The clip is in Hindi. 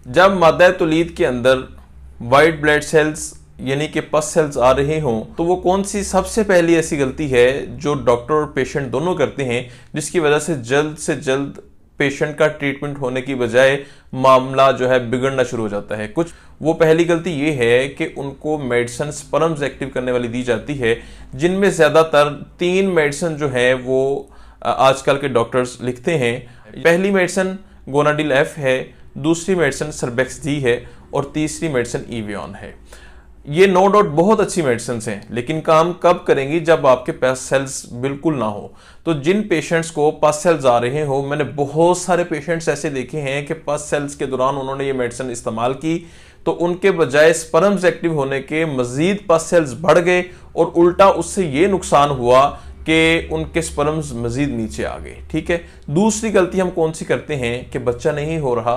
जब मादा तौलीद के अंदर वाइट ब्लड सेल्स यानी कि पस सेल्स आ रहे हों तो वो कौन सी सबसे पहली ऐसी गलती है जो डॉक्टर और पेशेंट दोनों करते हैं जिसकी वजह से जल्द पेशेंट का ट्रीटमेंट होने की बजाय मामला जो है बिगड़ना शुरू हो जाता है। कुछ वो पहली गलती ये है कि उनको मेडिसिन स्पर्म्स एक्टिव करने वाली दी जाती है, जिनमें ज़्यादातर 3 मेडिसिन जो है वो आजकल के डॉक्टर्स लिखते हैं। पहली मेडिसिन गोनाडिल एफ है, दूसरी मेडिसिन सर्बेक्स डी है और तीसरी मेडिसिन ईवियन है। ये नो डाउट बहुत अच्छी मेडिसिन हैं, लेकिन काम कब करेंगी जब आपके पास सेल्स बिल्कुल ना हो। तो जिन पेशेंट्स को पस सेल्स आ रहे हो, मैंने बहुत सारे पेशेंट्स ऐसे देखे हैं कि पस सेल्स के दौरान उन्होंने ये मेडिसिन इस्तेमाल की तो उनके बजाय स्पर्म्स एक्टिव होने के मजीद पस सेल्स बढ़ गए और उल्टा उससे ये नुकसान हुआ कि उनके स्पर्म्स मजीद नीचे आ गए। ठीक है, दूसरी गलती हम कौन सी करते हैं कि बच्चा नहीं हो रहा